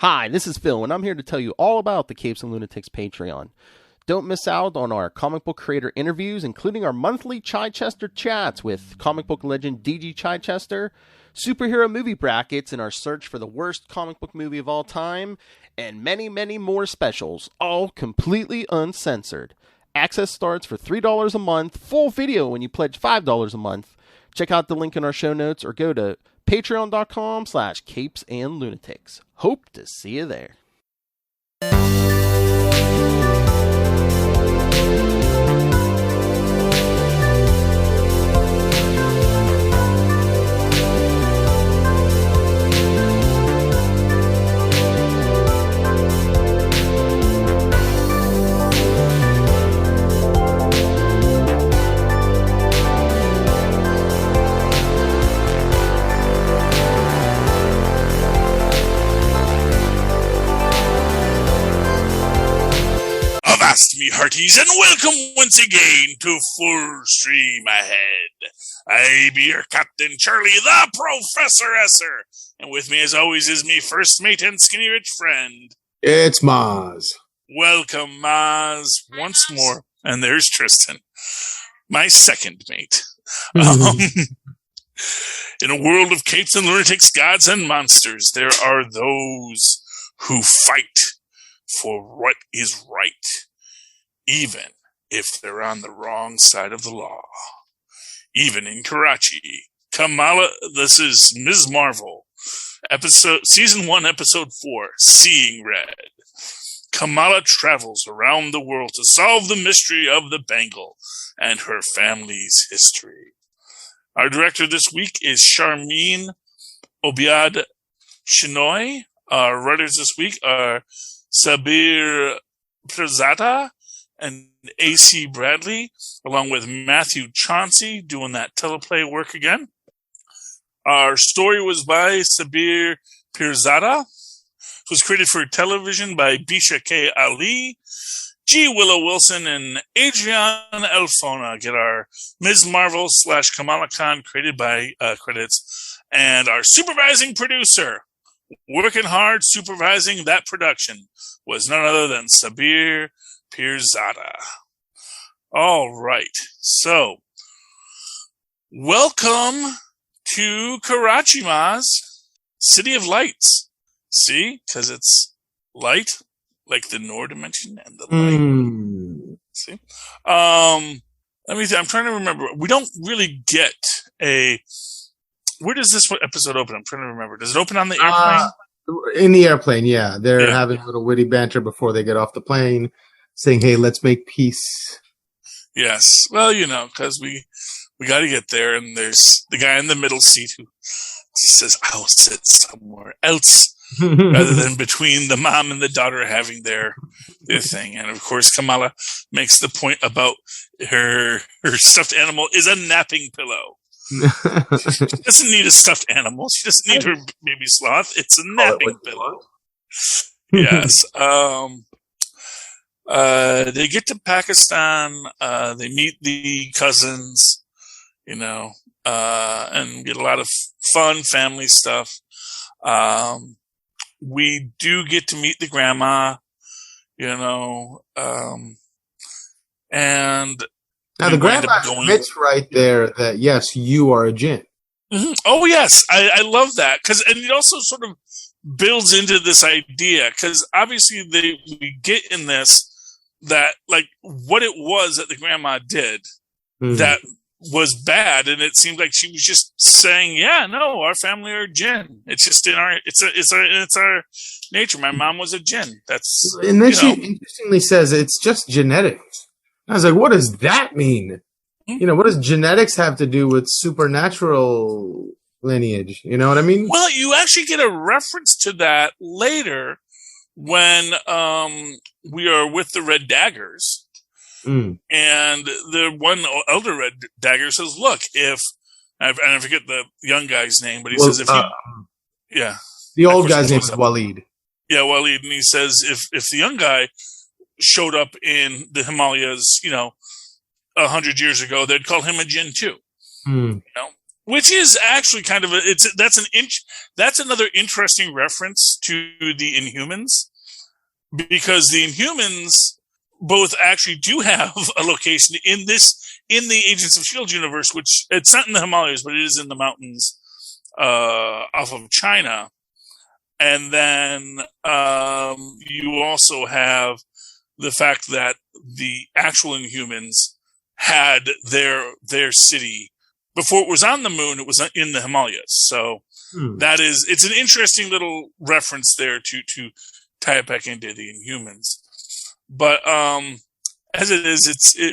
Hi, this is Phil, and I'm here to tell you all about the Capes and Lunatics Patreon. Don't miss out on our comic book creator interviews, including our monthly Chichester chats with comic book legend DG Chichester, superhero movie brackets in our search for the worst comic book movie of all time, and many, many more specials, all completely uncensored. Access starts for $3 a month, full video when you pledge $5 a month. Check out the link in our show notes or go to patreon.com/CapesandLunatics. Hope to see you there. Avast me hearties, and welcome once again to Full Stream Ahead. I be your Captain Charlie, the Professor Esser, and with me as always is me first mate and skinny rich friend. It's Mozz. Welcome, Mozz, once more. And there's Tristan, my second mate. In a world of capes and lunatics, gods and monsters, there are those who fight for what is right, even if they're on the wrong side of the law. Even in Karachi, Kamala, this is Ms. Marvel, Season 1, Episode 4, Seeing Red. Kamala travels around the world to solve the mystery of the bangle and her family's history. Our director this week is Sharmeen Obiad Shinoy. Our writers this week are Sabir Pirzada and A.C. Bradley, along with Matthew Chauncey doing that teleplay work again. Our story was by Sabir Pirzada. It was created for television by Bisha K. Ali. G. Willow Wilson and Adrian Elfona get our Ms. Marvel / Kamala Khan created by credits. And our supervising producer, working hard supervising that production, was none other than Sabir Pirzada. All right. So, welcome to Karachi, Mozz. City of Lights. See? Because it's light, like the Noor dimension and the light. See? Let me see. I'm trying to remember. We don't really get a... Where does this episode open? I'm trying to remember. Does it open on the airplane? In the airplane, yeah. They're having a little witty banter before they get off the plane, saying, hey, let's make peace. Yes. Well, because we got to get there, and there's the guy in the middle seat who says, I'll sit somewhere else, rather than between the mom and the daughter having their thing. And, of course, Kamala makes the point about her stuffed animal is a napping pillow. She doesn't need a stuffed animal. She doesn't need her baby sloth. It's a napping pillow. Yes. They get to Pakistan. They meet the cousins, and get a lot of fun family stuff. We do get to meet the grandma, and now the grandma admits right there that, yes, you are a jinn. Mm-hmm. Oh, yes. I love that. And it also sort of builds into this idea, because obviously we get in this that, like, what it was that the grandma did that was bad, and it seemed like she was just saying, yeah, no, our family are jinn. It's just in our nature. My mom was a jinn. And then she interestingly says it's just genetics. I was like, what does that mean? What does genetics have to do with supernatural lineage? You know what I mean? Well, you actually get a reference to that later when we are with the Red Daggers. And the one elder Red Dagger says, look, and I forget the young guy's name, but he says, if the old guy's name is Waleed. Yeah, Waleed. And he says, if the young guy showed up in the Himalayas, 100 years ago, they'd call him a jinn too. which is actually kind of that's another interesting reference to the Inhumans, because the Inhumans both actually do have a location in the Agents of S.H.I.E.L.D. universe, which it's not in the Himalayas, but it is in the mountains off of China. And then you also have the fact that the actual Inhumans had their city before it was on the moon. It was in the Himalayas. So it's an interesting little reference there to tie it back into the Inhumans. But as it is,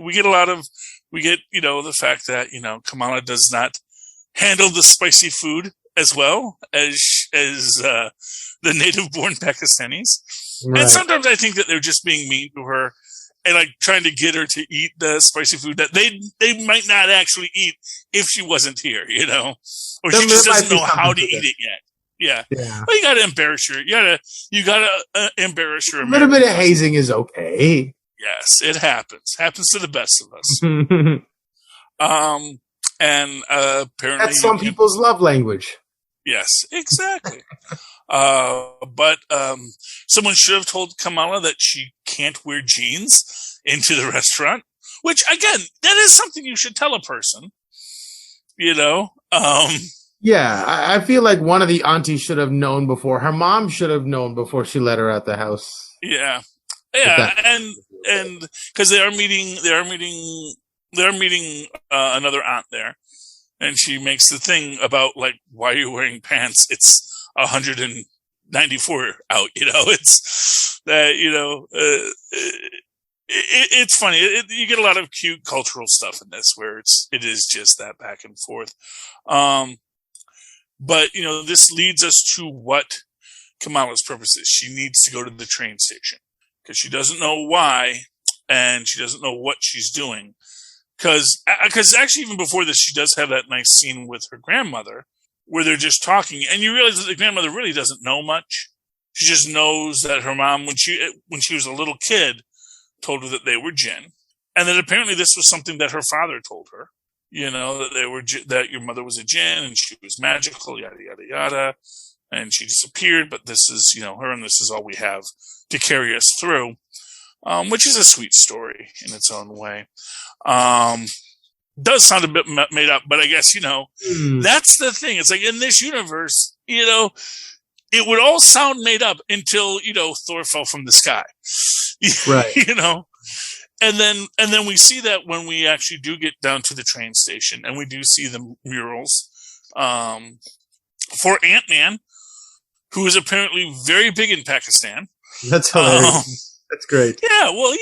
we get the fact that Kamala does not handle the spicy food as well as the native-born Pakistanis, right. And sometimes I think that they're just being mean to her and like trying to get her to eat the spicy food that they might not actually eat if she wasn't here, or she just doesn't know how to eat it yet. Yeah. Well, you gotta embarrass her. You gotta embarrass her. A little bit of hazing is okay. Yes, it happens. Happens to the best of us. And apparently that's some people's love language. Yes, exactly. But someone should have told Kamala that she can't wear jeans into the restaurant, which again, that is something you should tell a person. Yeah, I feel like one of the aunties should have known before. Her mom should have known before she let her out the house. Yeah, and because they are meeting another aunt there, and she makes the thing about like, why are you wearing pants? It's 194 out. It's that it's funny. You get a lot of cute cultural stuff in this where it is just that back and forth. But, this leads us to what Kamala's purpose is. She needs to go to the train station because she doesn't know why and she doesn't know what she's doing. Because actually, even before this, she does have that nice scene with her grandmother where they're just talking. And you realize that the grandmother really doesn't know much. She just knows that her mom, when she was a little kid, told her that they were jinn. And that apparently this was something that her father told her. That your mother was a jinn and she was magical, yada, yada, yada. And she disappeared, but this is, her and this is all we have to carry us through. Which is a sweet story in its own way. Does sound a bit made up, but I guess, that's the thing. It's like in this universe, it would all sound made up until, Thor fell from the sky. Right. And then we see that when we actually do get down to the train station and we do see the murals, for Ant-Man, who is apparently very big in Pakistan. That's hilarious. That's great. Yeah. Well,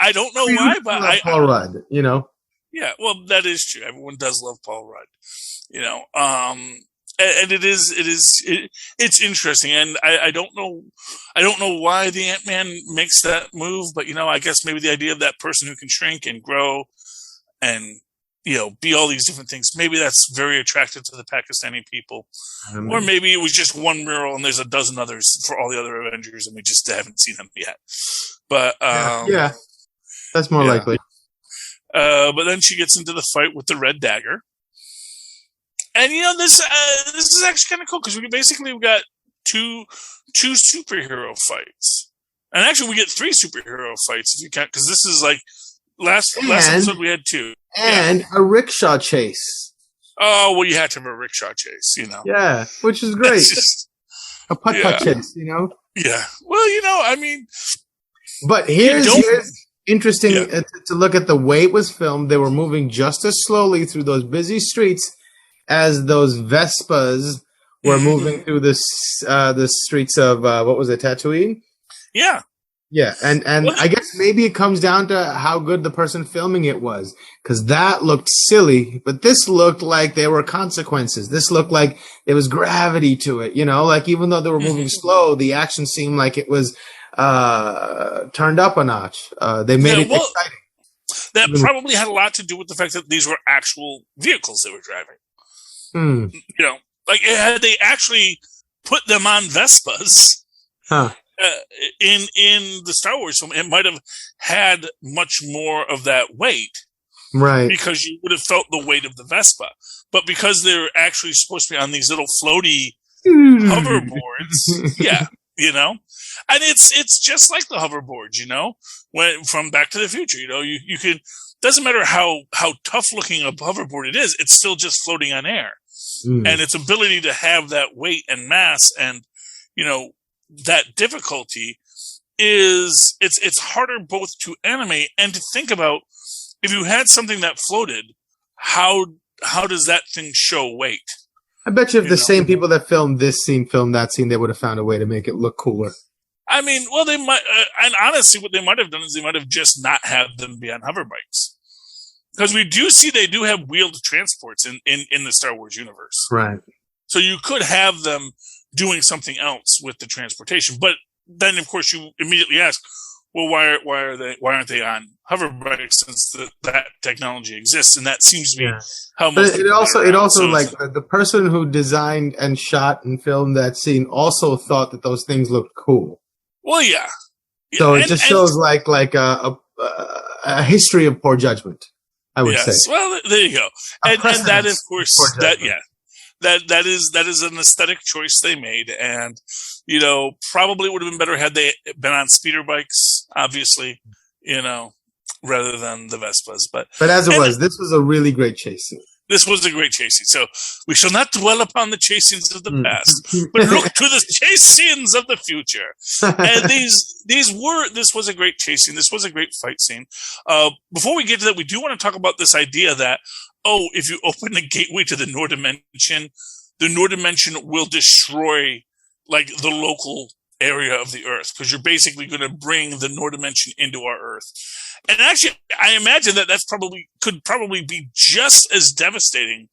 I don't know why, but Paul Rudd, Yeah. Well, that is true. Everyone does love Paul Rudd, and it's interesting. And I don't know why the Ant-Man makes that move, but I guess maybe the idea of that person who can shrink and grow and, be all these different things. Maybe that's very attractive to the Pakistani people. Or maybe it was just one mural and there's a dozen others for all the other Avengers and we just haven't seen them yet. But, yeah, that's more likely. But then she gets into the fight with the Red Dagger. And, this is actually kind of cool because we've got two superhero fights. And actually we get 3 superhero fights if you count, because this is like, last episode we had 2. And a rickshaw chase. Oh, well, you had to have a rickshaw chase, Yeah, which is great. A putt-putt chase, Yeah. Well, I mean... But here's interesting to look at the way it was filmed. They were moving just as slowly through those busy streets as those Vespas were moving through the streets of, what was it, Tatooine? Yeah. Yeah, and I guess maybe it comes down to how good the person filming it was, because that looked silly, but this looked like there were consequences. This looked like there was gravity to it, like even though they were moving slow, the action seemed like it was turned up a notch. They made it exciting. That probably had a lot to do with the fact that these were actual vehicles they were driving. Like had they actually put them on Vespas, in the Star Wars film, it might have had much more of that weight. Right. because you would have felt the weight of the Vespa. But because they're actually supposed to be on these little floaty hoverboards, yeah, and it's just like the hoverboards, when from Back to the Future, you can, doesn't matter how tough looking a hoverboard it is, it's still just floating on air. And its ability to have that weight and mass and, that difficulty it's harder both to animate and to think about. If you had something that floated, how does that thing show weight? I bet you if the same people that filmed this scene filmed that scene, they would have found a way to make it look cooler. I mean, well, they might, and honestly, what they might have done is they might have just not had them be on hover bikes. Because we do see they do have wheeled transports in the Star Wars universe. Right. So you could have them doing something else with the transportation. But then, of course, you immediately ask, well, why aren't they on hover bikes since that technology exists? And that seems to be how most. But it also like the person who designed and shot and filmed that scene also thought that those things looked cool. Well, yeah. So it just shows like a history of poor judgment, I would say. Well, there you go. And that is, of course, that is an aesthetic choice they made, and probably would have been better had they been on speeder bikes, obviously, rather than the Vespas. But as it was, this was a really great chase scene. This was a great chase scene. So we shall not dwell upon the chase scenes of the past, but look to the chase scenes of the future. And this was a great chase scene. This was a great fight scene. Before we get to that, we do want to talk about this idea that, if you open the gateway to the Noor Dimension will destroy like the local area of the Earth, because you're basically going to bring the Noor Dimension into our Earth. And actually, I imagine that could probably be just as devastating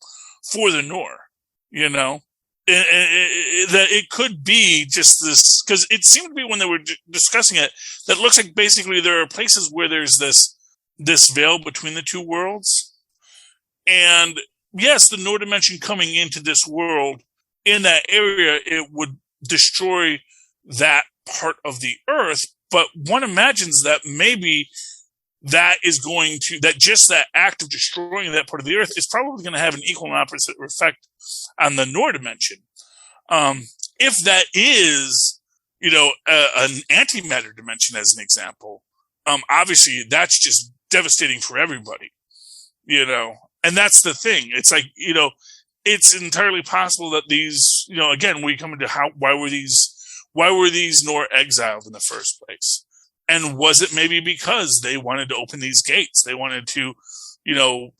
for the Noor, that it could be just this, because it seemed to be when they were discussing it, that looks like basically there are places where there's this veil between the two worlds. And yes, the Noor Dimension coming into this world in that area, it would destroy that part of the Earth. But one imagines that maybe that just that act of destroying that part of the Earth is probably going to have an equal and opposite effect on the Noor Dimension. If that is, an antimatter dimension, as an example, obviously that's just devastating for everybody, And that's the thing. It's like, it's entirely possible that these, again, we come into why were these Noor exiled in the first place? And was it maybe because they wanted to open these gates? They wanted to,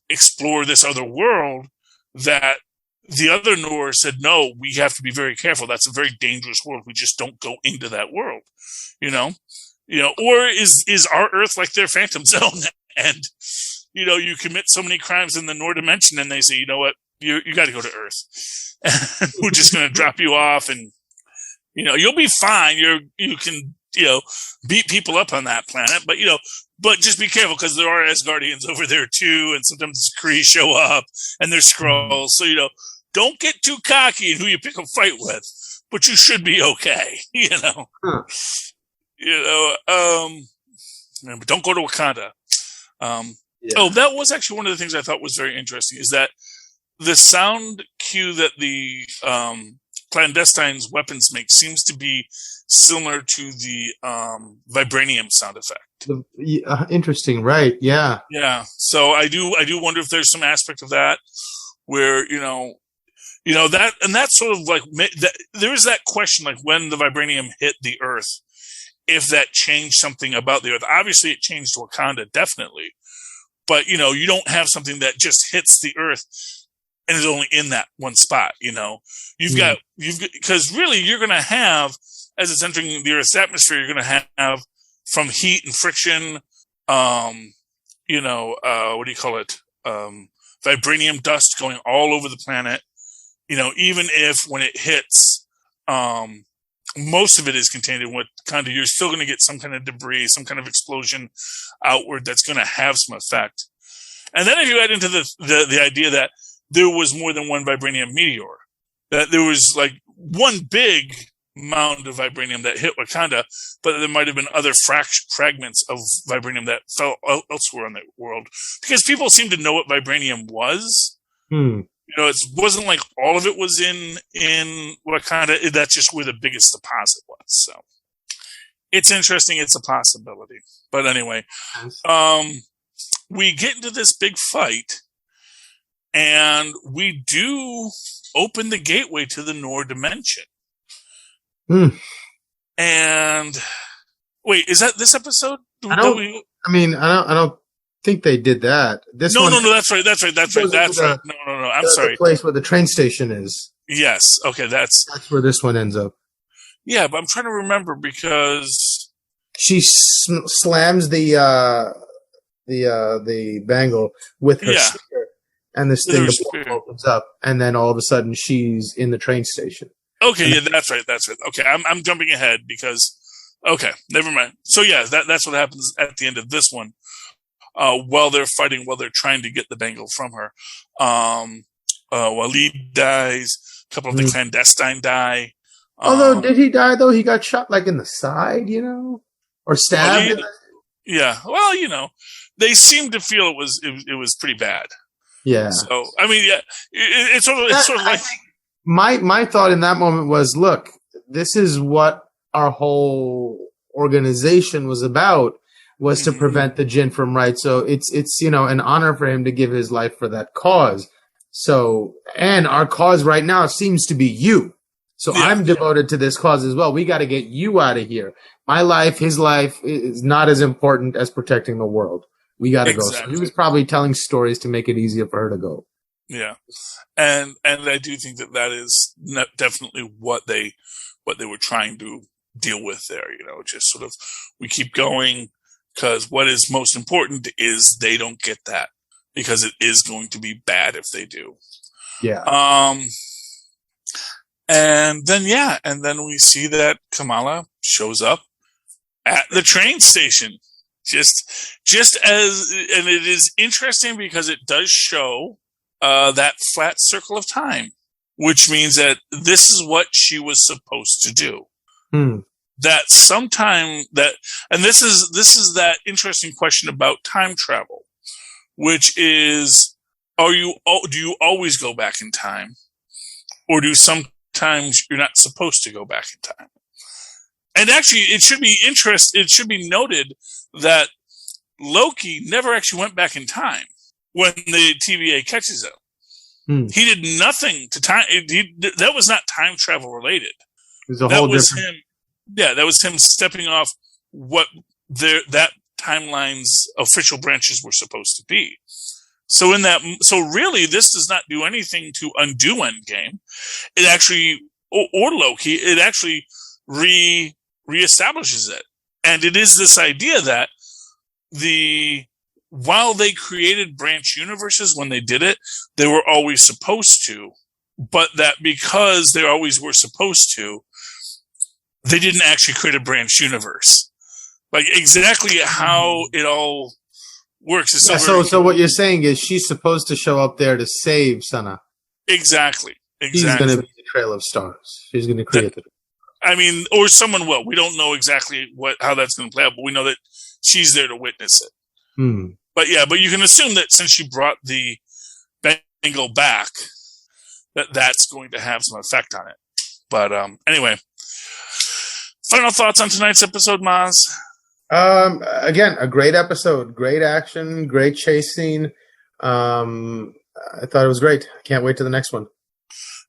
explore this other world that the other Noor said, no, we have to be very careful. That's a very dangerous world. We just don't go into that world, or is our Earth like their Phantom Zone? And, you commit so many crimes in the Noor Dimension and they say, you know what? You got to go to Earth. And we're just going to drop you off and, you'll be fine. You can, beat people up on that planet, but just be careful because there are Asgardians over there too. And sometimes Kree show up and there's Skrulls. So, don't get too cocky in who you pick a fight with, but you should be okay. But don't go to Wakanda. Oh, that was actually one of the things I thought was very interesting is that the sound cue that the clandestines weapons make seems to be similar to the vibranium sound effect. Interesting, right? Yeah. Yeah. So I do wonder if there's some aspect of that where that, and that's sort of like there is that question, like when the vibranium hit the Earth, if that changed something about the Earth. Obviously, it changed Wakanda, definitely. But, you don't have something that just hits the Earth and is only in that one spot, because really you're going to have, as it's entering the Earth's atmosphere, you're going to have from heat and friction, what do you call it? Vibranium dust going all over the planet. Even if when it hits, most of it is contained in Wakanda, you're still going to get some kind of debris, some kind of explosion outward that's going to have some effect. And then if you add into the idea that there was more than one vibranium meteor, that there was like one big mound of vibranium that hit Wakanda, but there might have been other fragments of vibranium that fell elsewhere in the world, because people seem to know what vibranium was. It wasn't like all of it was in Wakanda. That's just where the biggest deposit was. So it's interesting. It's a possibility. But anyway, we get into this big fight, and we do open the gateway to the Noor dimension. And wait, is that this episode? I don't think they did that. No, that's right. No. I'm sorry. The place where the train station is. Yes. Okay, that's where this one ends up. Yeah, but I'm trying to remember because she slams the bangle with her spear, and this thing opens up, and then all of a sudden she's in the train station. Okay, yeah, that's right. Okay, I'm jumping ahead because okay, never mind. So yeah, that's what happens at the end of this one. While they're fighting, while they're trying to get the bangle from her, Walid dies. A couple of the clandestine die. Although, did he die though? He got shot like in the side, or stabbed. Yeah. Well, they seem to feel it was pretty bad. Yeah. So I mean, yeah, it's sort of like my thought in that moment was, look, this is what our whole organization was about, was to prevent the jinn from right. So it's an honor for him to give his life for that cause. So, and our cause right now seems to be you. So I'm devoted to this cause as well. We got to get you out of here. My life, his life is not as important as protecting the world. We got to go. So he was probably telling stories to make it easier for her to go. Yeah. And I do think that is definitely what they were trying to deal with there. Just sort of, we keep going because what is most important is they don't get that, because it is going to be bad if they do. Yeah. And then we see that Kamala shows up at the train station. Just as, and it is interesting because it does show that flat circle of time, which means that this is what she was supposed to do. That sometime and this is that interesting question about time travel, which is, do you always go back in time, or do sometimes you're not supposed to go back in time? And actually, it should be noted that Loki never actually went back in time when the TVA catches him. He did nothing to time. That was not time travel related. That was him. Yeah, that was him stepping off what that timeline's official branches were supposed to be. So really, this does not do anything to undo Endgame. It actually, or Loki, it actually reestablishes it. And it is this idea that while they created branch universes when they did it, they were always supposed to, but that because they always were supposed to, they didn't actually create a branch universe. Like exactly how it all works. Is so what you're saying is she's supposed to show up there to save Sana. Exactly. She's going to be the Trail of Stars. She's going to create or someone will. We don't know exactly how that's going to play out, but we know that she's there to witness it. But you can assume that since she brought the bangle back, that's going to have some effect on it. But anyway, final thoughts on tonight's episode, Mozz? Again, a great episode. Great action, great chase scene. I thought it was great. I can't wait to the next one.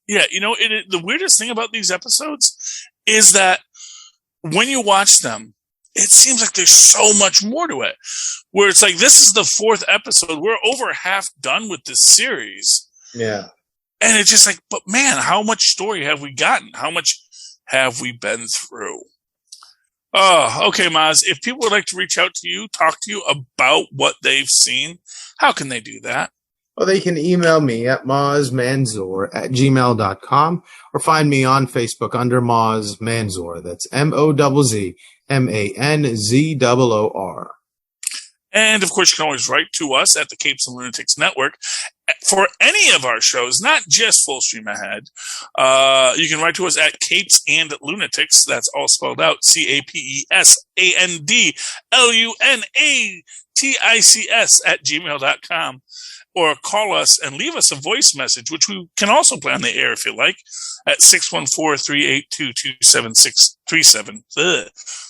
Yeah, the weirdest thing about these episodes is that when you watch them, it seems like there's so much more to it. Where it's like, this is the 4th episode. We're over half done with this series. Yeah. And it's just like, but man, how much story have we gotten? How much have we been through? Oh, okay, Mozz. If people would like to reach out to you, talk to you about what they've seen, how can they do that? Well, they can email me at mozzmanzor@gmail.com or find me on Facebook under Mozz Manzor. That's MOZZMANZOOR. And, of course, you can always write to us at the Capes and Lunatics Network for any of our shows, not just Full Stream Ahead. You can write to us at CapesandLunatics. That's all spelled out, CapesandLunatics @gmail.com. Or call us and leave us a voice message, which we can also play on the air if you like, at 614-382-2737.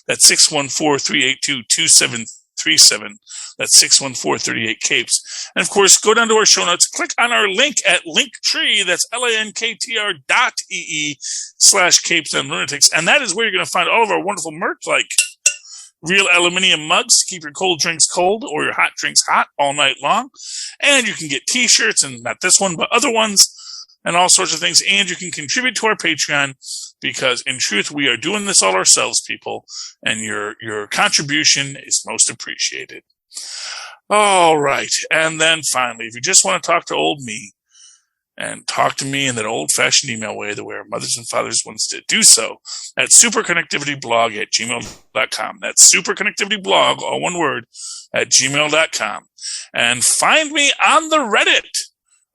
That's 614-382-2737. That's 614-38-CAPES. And, of course, go down to our show notes, click on our link at Linktree, that's linktr.ee/CapesandLunatics, and that is where you're going to find all of our wonderful merch, like real aluminum mugs to keep your cold drinks cold or your hot drinks hot all night long. And you can get t-shirts, and not this one, but other ones, and all sorts of things. And you can contribute to our Patreon because, in truth, we are doing this all ourselves, people. And your contribution is most appreciated. All right. And then finally, if you just want to talk to old me and talk to me in that old-fashioned email way, the way our mothers and fathers once did, do so at superconnectivityblog@gmail.com. That's superconnectivityblog, all one word, @gmail.com. And find me on the Reddit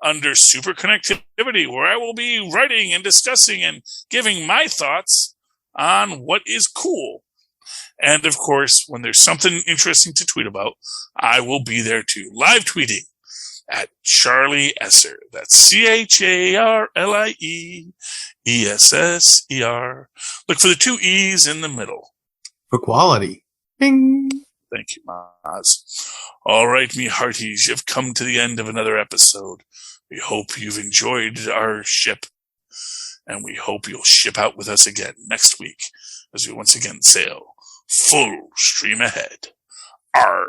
under Superconnectivity, where I will be writing and discussing and giving my thoughts on what is cool. And, of course, when there's something interesting to tweet about, I will be there too, live tweeting at Charlie Esser. That's CharlieEsser. Look for the 2 E's in the middle. For quality. Bing. Thank you, Mozz. All right, me hearties, you've come to the end of another episode. We hope you've enjoyed our ship, and we hope you'll ship out with us again next week as we once again sail full stream ahead. Arr.